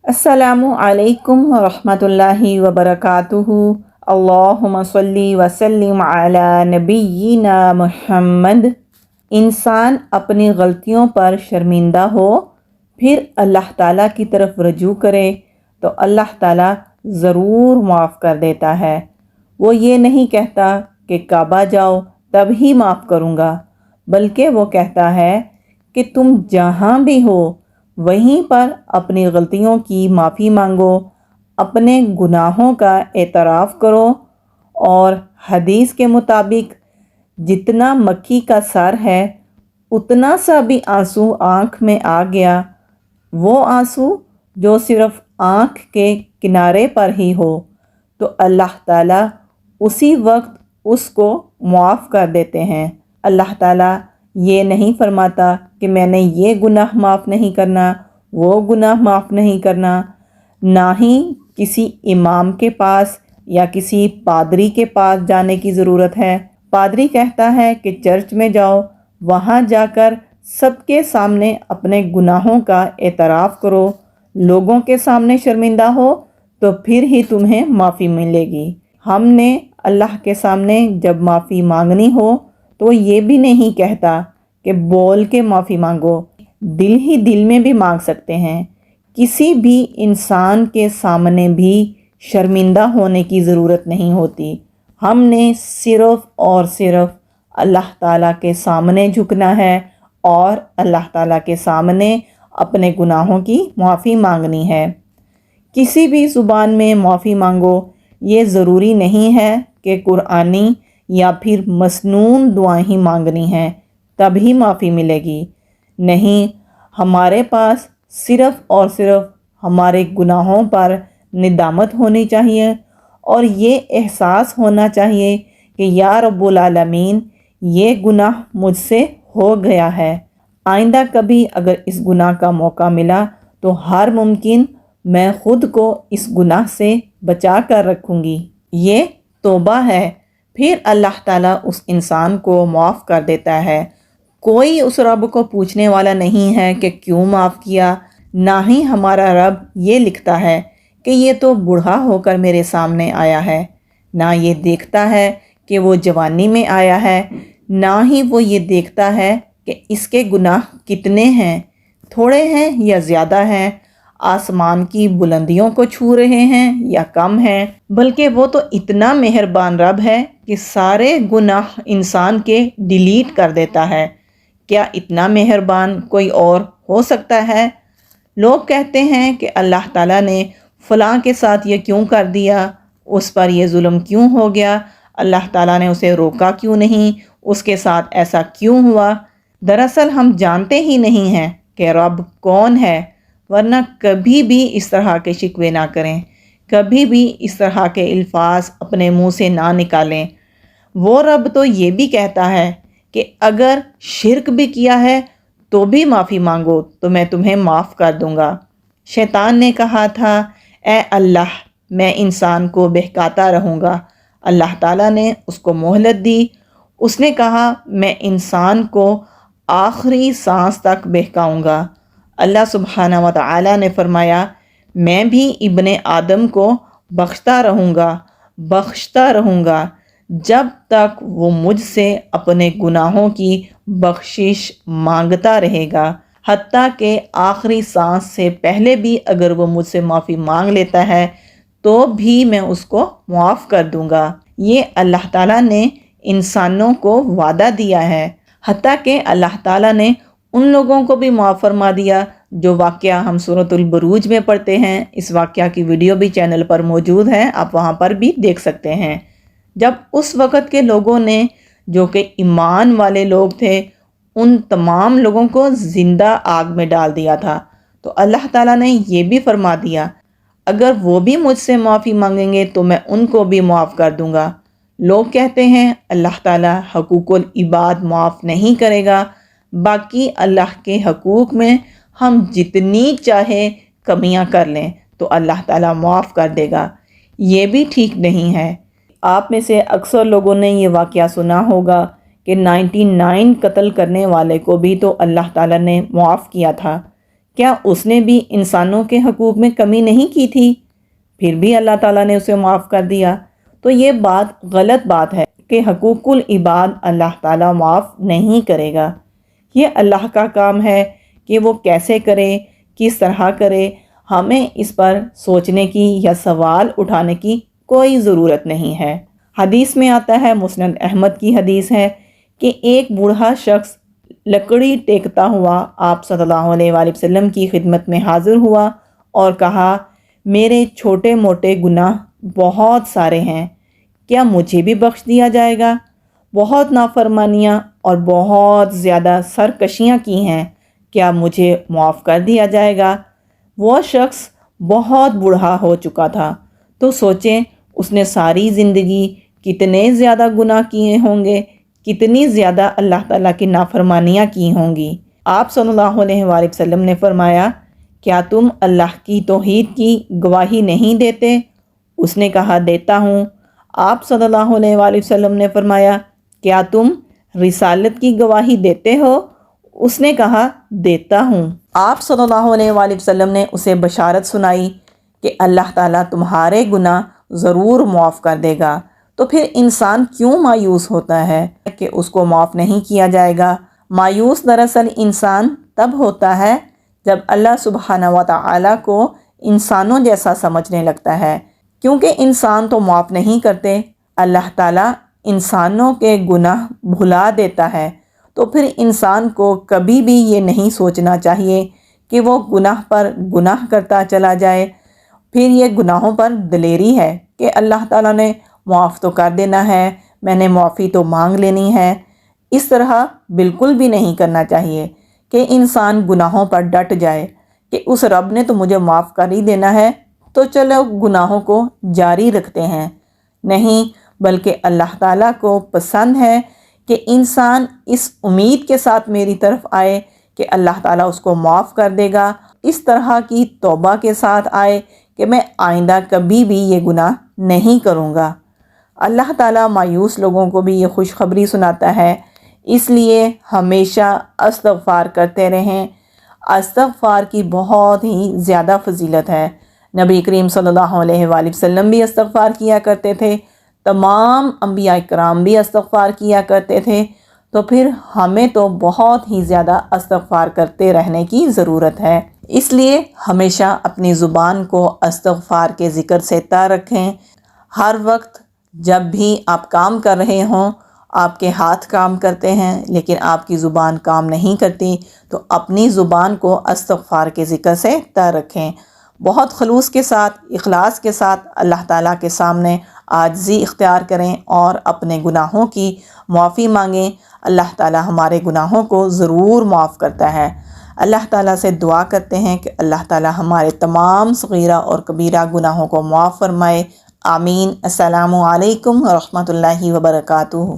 السلام علیکم ورحمۃ وبرکاتہ۔ اللہم صلی وسلم علی نبینا محمد۔ انسان اپنی غلطیوں پر شرمندہ ہو پھر اللہ تعالیٰ کی طرف رجوع کرے تو اللہ تعالیٰ ضرور معاف کر دیتا ہے۔ وہ یہ نہیں کہتا کہ کعبہ جاؤ تب ہی معاف کروں گا، بلکہ وہ کہتا ہے کہ تم جہاں بھی ہو وہیں پر اپنی غلطیوں کی معافی مانگو، اپنے گناہوں کا اعتراف کرو، اور حدیث کے مطابق جتنا مکھی کا سر ہے اتنا سا بھی آنسو آنکھ میں آ گیا، وہ آنسو جو صرف آنکھ کے کنارے پر ہی ہو تو اللہ تعالیٰ اسی وقت اس کو معاف کر دیتے ہیں۔ اللہ تعالیٰ یہ نہیں فرماتا کہ میں نے یہ گناہ معاف نہیں کرنا، وہ گناہ معاف نہیں کرنا، نہ ہی کسی امام کے پاس یا کسی پادری کے پاس جانے کی ضرورت ہے۔ پادری کہتا ہے کہ چرچ میں جاؤ، وہاں جا کر سب کے سامنے اپنے گناہوں کا اعتراف کرو، لوگوں کے سامنے شرمندہ ہو تو پھر ہی تمہیں معافی ملے گی۔ ہم نے اللہ کے سامنے جب معافی مانگنی ہو تو یہ بھی نہیں کہتا کہ بول کے معافی مانگو، دل ہی دل میں بھی مانگ سکتے ہیں۔ کسی بھی انسان کے سامنے بھی شرمندہ ہونے کی ضرورت نہیں ہوتی، ہم نے صرف اور صرف اللہ تعالیٰ کے سامنے جھکنا ہے اور اللہ تعالیٰ کے سامنے اپنے گناہوں کی معافی مانگنی ہے۔ کسی بھی زبان میں معافی مانگو، یہ ضروری نہیں ہے کہ قرآنی یا پھر مسنون دعائیں ہی مانگنی ہیں تبھی معافی ملے گی۔ نہیں، ہمارے پاس صرف اور صرف ہمارے گناہوں پر ندامت ہونی چاہیے اور یہ احساس ہونا چاہیے کہ یا رب العالمین یہ گناہ مجھ سے ہو گیا ہے، آئندہ کبھی اگر اس گناہ کا موقع ملا تو ہر ممکن میں خود کو اس گناہ سے بچا کر رکھوں گی۔ یہ توبہ ہے، پھر اللہ تعالیٰ اس انسان کو معاف کر دیتا ہے۔ کوئی اس رب کو پوچھنے والا نہیں ہے کہ کیوں معاف کیا، نہ ہی ہمارا رب یہ لکھتا ہے کہ یہ تو بوڑھا ہو کر میرے سامنے آیا ہے، نہ یہ دیکھتا ہے کہ وہ جوانی میں آیا ہے، نہ ہی وہ یہ دیکھتا ہے کہ اس کے گناہ کتنے ہیں، تھوڑے ہیں یا زیادہ ہیں، آسمان کی بلندیوں کو چھو رہے ہیں یا کم ہیں، بلکہ وہ تو اتنا مہربان رب ہے کہ سارے گناہ انسان کے ڈیلیٹ کر دیتا ہے۔ کیا اتنا مہربان کوئی اور ہو سکتا ہے؟ لوگ کہتے ہیں کہ اللہ تعالیٰ نے فلاں کے ساتھ یہ کیوں کر دیا، اس پر یہ ظلم کیوں ہو گیا، اللہ تعالیٰ نے اسے روکا کیوں نہیں، اس کے ساتھ ایسا کیوں ہوا۔ دراصل ہم جانتے ہی نہیں ہیں کہ رب کون ہے، ورنہ کبھی بھی اس طرح کے شکوے نہ کریں، کبھی بھی اس طرح کے الفاظ اپنے منہ سے نہ نکالیں۔ وہ رب تو یہ بھی کہتا ہے کہ اگر شرک بھی کیا ہے تو بھی معافی مانگو تو میں تمہیں معاف کر دوں گا۔ شیطان نے کہا تھا اے اللہ میں انسان کو بہکاتا رہوں گا، اللہ تعالیٰ نے اس کو مہلت دی، اس نے کہا میں انسان کو آخری سانس تک بہکاؤں گا۔ اللہ سبحانہ و تعالیٰ نے فرمایا میں بھی ابن آدم کو بخشتا رہوں گا جب تک وہ مجھ سے اپنے گناہوں کی بخشش مانگتا رہے گا، حتیٰ کہ آخری سانس سے پہلے بھی اگر وہ مجھ سے معافی مانگ لیتا ہے تو بھی میں اس کو معاف کر دوں گا۔ یہ اللہ تعالیٰ نے انسانوں کو وعدہ دیا ہے، حتیٰ کہ اللہ تعالیٰ نے ان لوگوں کو بھی معاف فرما دیا جو واقعہ ہم سورۃ البروج میں پڑھتے ہیں۔ اس واقعہ کی ویڈیو بھی چینل پر موجود ہے، آپ وہاں پر بھی دیکھ سکتے ہیں۔ جب اس وقت کے لوگوں نے جو کہ ایمان والے لوگ تھے ان تمام لوگوں کو زندہ آگ میں ڈال دیا تھا، تو اللہ تعالیٰ نے یہ بھی فرما دیا اگر وہ بھی مجھ سے معافی مانگیں گے تو میں ان کو بھی معاف کر دوں گا۔ لوگ کہتے ہیں اللہ تعالیٰ حقوق العباد معاف نہیں کرے گا، باقی اللہ کے حقوق میں ہم جتنی چاہے کمیاں کر لیں تو اللہ تعالیٰ معاف کر دے گا۔ یہ بھی ٹھیک نہیں ہے۔ آپ میں سے اکثر لوگوں نے یہ واقعہ سنا ہوگا کہ 99 قتل کرنے والے کو بھی تو اللہ تعالیٰ نے معاف کیا تھا، کیا اس نے بھی انسانوں کے حقوق میں کمی نہیں کی تھی؟ پھر بھی اللہ تعالیٰ نے اسے معاف کر دیا۔ تو یہ بات غلط بات ہے کہ حقوق العباد اللہ تعالیٰ معاف نہیں کرے گا۔ یہ اللہ کا کام ہے کہ وہ کیسے کرے، کس طرح کرے۔ ہمیں اس پر سوچنے کی یا سوال اٹھانے کی کوئی ضرورت نہیں ہے۔ حدیث میں آتا ہے، مسند احمد کی حدیث ہے کہ ایک بوڑھا شخص لکڑی ٹیکتا ہوا آپ صلی اللہ علیہ وآلہ وسلم کی خدمت میں حاضر ہوا اور کہا، میرے چھوٹے موٹے گناہ بہت سارے ہیں، کیا مجھے بھی بخش دیا جائے گا؟ بہت نافرمانیاں اور بہت زیادہ سرکشیاں کی ہیں، کیا مجھے معاف کر دیا جائے گا؟ وہ شخص بہت بوڑھا ہو چکا تھا، تو سوچیں اس نے ساری زندگی کتنے زیادہ گناہ کیے ہوں گے، کتنی زیادہ اللہ تعالیٰ کی نافرمانیاں کی ہوں گی۔ آپ صلی اللہ علیہ وآلہ وسلم نے فرمایا، کیا تم اللہ کی توحید کی گواہی نہیں دیتے؟ اس نے کہا، دیتا ہوں۔ آپ صلی اللہ علیہ وآلہ وسلم نے فرمایا، کیا تم رسالت کی گواہی دیتے ہو؟ اس نے کہا، دیتا ہوں۔ آپ صلی اللہ علیہ وآلہ وسلم نے اسے بشارت سنائی کہ اللہ تعالیٰ تمہارے گناہ ضرور معاف کر دے گا۔ تو پھر انسان کیوں مایوس ہوتا ہے کہ اس کو معاف نہیں کیا جائے گا؟ مایوس دراصل انسان تب ہوتا ہے جب اللہ سبحانہ و تعالیٰ کو انسانوں جیسا سمجھنے لگتا ہے، کیونکہ انسان تو معاف نہیں کرتے، اللہ تعالیٰ انسانوں کے گناہ بھلا دیتا ہے۔ تو پھر انسان کو کبھی بھی یہ نہیں سوچنا چاہیے کہ وہ گناہ پر گناہ کرتا چلا جائے۔ پھر یہ گناہوں پر دلیری ہے کہ اللہ تعالیٰ نے معاف تو کر دینا ہے، میں نے معافی تو مانگ لینی ہے۔ اس طرح بالکل بھی نہیں کرنا چاہیے کہ انسان گناہوں پر ڈٹ جائے کہ اس رب نے تو مجھے معاف کر ہی دینا ہے، تو چلو گناہوں کو جاری رکھتے ہیں۔ نہیں، بلکہ اللہ تعالیٰ کو پسند ہے کہ انسان اس امید کے ساتھ میری طرف آئے کہ اللہ تعالیٰ اس کو معاف کر دے گا، اس طرح کی توبہ کے ساتھ آئے کہ میں آئندہ کبھی بھی یہ گناہ نہیں کروں گا۔ اللہ تعالیٰ مایوس لوگوں کو بھی یہ خوشخبری سناتا ہے، اس لیے ہمیشہ استغفار کرتے رہیں۔ استغفار کی بہت ہی زیادہ فضیلت ہے۔ نبی کریم صلی اللہ علیہ وآلہ وسلم بھی استغفار کیا کرتے تھے، تمام انبیاء کرام بھی استغفار کیا کرتے تھے، تو پھر ہمیں تو بہت ہی زیادہ استغفار کرتے رہنے کی ضرورت ہے۔ اس لیے ہمیشہ اپنی زبان کو استغفار کے ذکر سے تر رکھیں۔ ہر وقت جب بھی آپ کام کر رہے ہوں، آپ کے ہاتھ کام کرتے ہیں لیکن آپ کی زبان کام نہیں کرتی، تو اپنی زبان کو استغفار کے ذکر سے تر رکھیں۔ بہت خلوص کے ساتھ، اخلاص کے ساتھ اللہ تعالیٰ کے سامنے عاجزی اختیار کریں اور اپنے گناہوں کی معافی مانگیں۔ اللہ تعالیٰ ہمارے گناہوں کو ضرور معاف کرتا ہے۔ اللہ تعالیٰ سے دعا کرتے ہیں کہ اللہ تعالیٰ ہمارے تمام صغیرہ اور کبیرہ گناہوں کو معاف فرمائے۔ آمین۔ السلام علیکم ورحمۃ اللہ وبرکاتہ۔